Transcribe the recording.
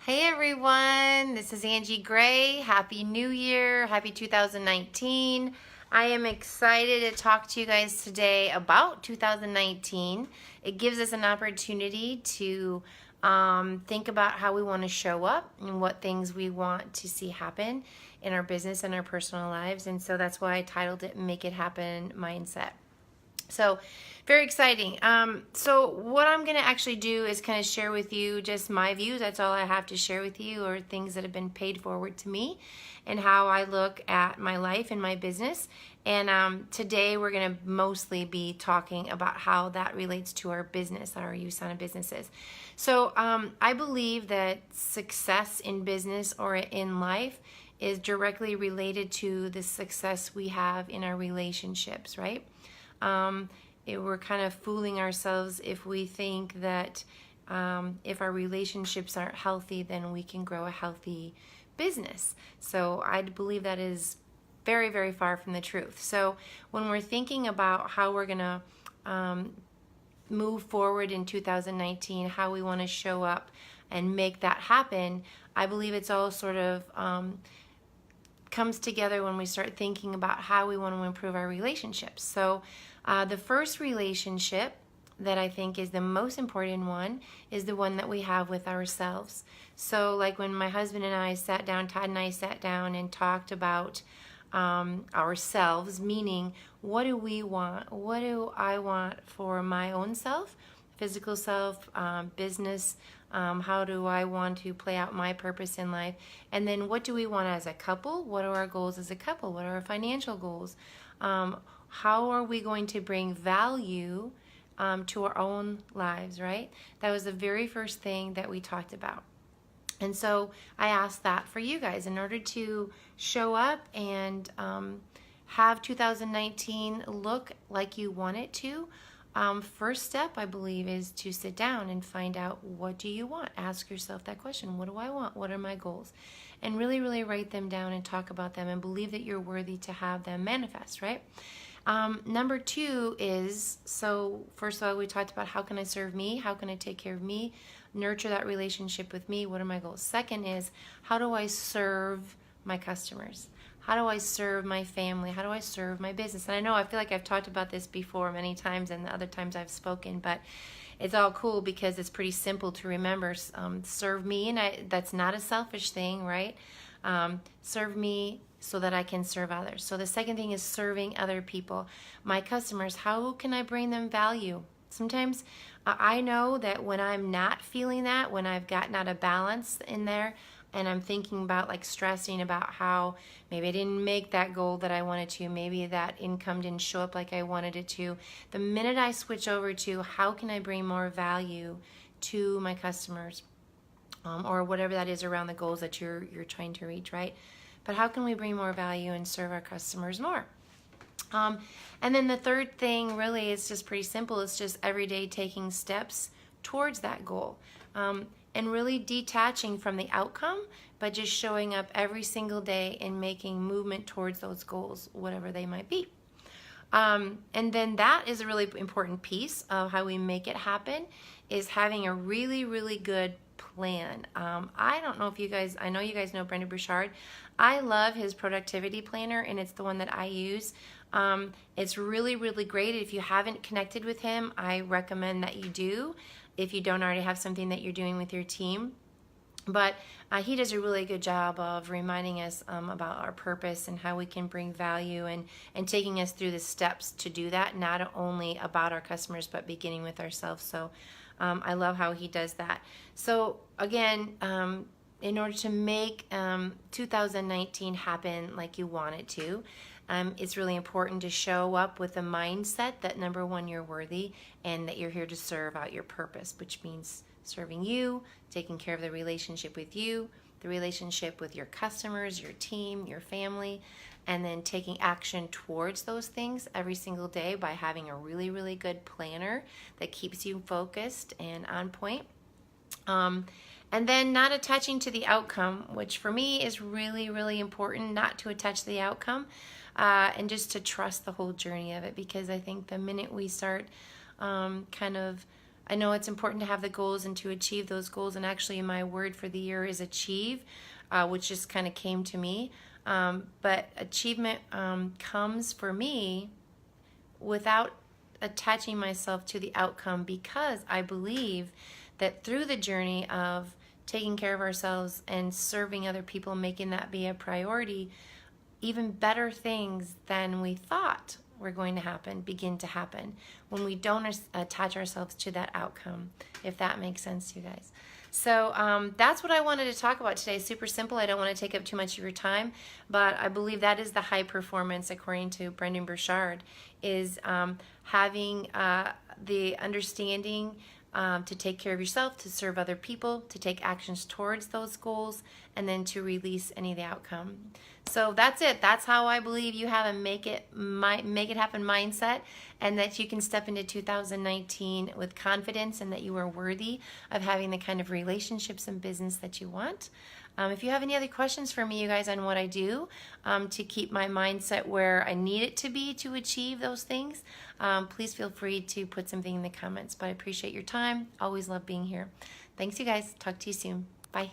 Hey everyone, this is Angie Gray. Happy New Year, happy 2019. I am excited to talk to you guys today about 2019. It gives us an opportunity to think about how we want to show up and what things we want to see happen in our business and our personal lives. And so that's why I titled it Make It Happen Mindset. So very exciting. So what I'm going to actually do is kind of share with you just my views. That's all I have to share with you, or things that have been paid forward to me and how I look at my life and my business. And today we're going to mostly be talking about how that relates to our business, our USANA businesses. So I believe that success in business or in life is directly related to the success we have in our relationships, right? We're kind of fooling ourselves if we think that if our relationships aren't healthy, then we can grow a healthy business. So I believe that is very, very far from the truth. So when we're thinking about how we're going to move forward in 2019, how we want to show up and make that happen, I believe it's all sort of comes together when we start thinking about how we want to improve our relationships. So the first relationship that I think is the most important one is the one that we have with ourselves. So like when my husband and I sat down, Todd and I sat down and talked about ourselves, meaning what do we want? What do I want for my own self, physical self, business? How do I want to play out my purpose in life? And then what do we want as a couple? What are our goals as a couple? What are our financial goals? How are we going to bring value to our own lives, right? That was the very first thing that we talked about. And so I asked that for you guys in order to show up and have 2019 look like you want it to. First step, I believe, is to sit down and find out, what do you want? Ask yourself that question. What do I want? What are my goals? And really, really write them down and talk about them and believe that you're worthy to have them manifest, right? Number two is, so first of all, we talked about how can I serve me? How can I take care of me? Nurture that relationship with me? What are my goals? Second is, how do I serve my customers? How do I serve my family? How do I serve my business? And I feel like I've talked about this before many times, and the other times I've spoken, but it's all cool because it's pretty simple to remember. Serve me, and that's not a selfish thing, right? Serve me so that I can serve others. So the second thing is serving other people. My customers, how can I bring them value? Sometimes I know that when I'm not feeling that, when I've gotten out of balance in there, and I'm thinking about, like, stressing about how maybe I didn't make that goal that I wanted to, maybe that income didn't show up like I wanted it to. The minute I switch over to how can I bring more value to my customers, or whatever that is around the goals that you're trying to reach, right? But how can we bring more value and serve our customers more? And then the third thing really is just pretty simple. It's just every day taking steps towards that goal. And really detaching from the outcome, but just showing up every single day and making movement towards those goals, whatever they might be. And then that is a really important piece of how we make it happen, is having a really, really good plan. I don't know if you guys, I know you guys know Brendan Burchard. I love his productivity planner, and it's the one that I use. It's really, really great. If you haven't connected with him, I recommend that you do, if you don't already have something that you're doing with your team. But he does a really good job of reminding us about our purpose and how we can bring value, and taking us through the steps to do that, not only about our customers, but beginning with ourselves. So I love how he does that. So again, in order to make 2019 happen like you want it to, it's really important to show up with a mindset that, number one, you're worthy, and that you're here to serve out your purpose, which means serving you, taking care of the relationship with you, the relationship with your customers, your team, your family, and then taking action towards those things every single day by having a really, really good planner that keeps you focused and on point. And then not attaching to the outcome, which for me is really, really important, not to attach to the outcome, and just to trust the whole journey of it. Because I think the minute we start kind of I know it's important to have the goals and to achieve those goals. And actually, my word for the year is achieve, which just kind of came to me. But achievement comes for me without attaching myself to the outcome, because I believe that through the journey of taking care of ourselves and serving other people, making that be a priority, even better things than we thought were going to happen begin to happen when we don't attach ourselves to that outcome, if that makes sense to you guys. So that's what I wanted to talk about today. Super simple. I don't want to take up too much of your time, but I believe that is the high performance, according to Brendan Burchard, is having the understanding to take care of yourself, to serve other people, to take actions towards those goals, and then to release any of the outcome. So that's it. That's how I believe you have a make it happen mindset, and that you can step into 2019 with confidence, and that you are worthy of having the kind of relationships and business that you want. If you have any other questions for me, you guys, on what I do to keep my mindset where I need it to be to achieve those things, please feel free to put something in the comments. But I appreciate your time. Always love being here. Thanks, you guys. Talk to you soon. Bye.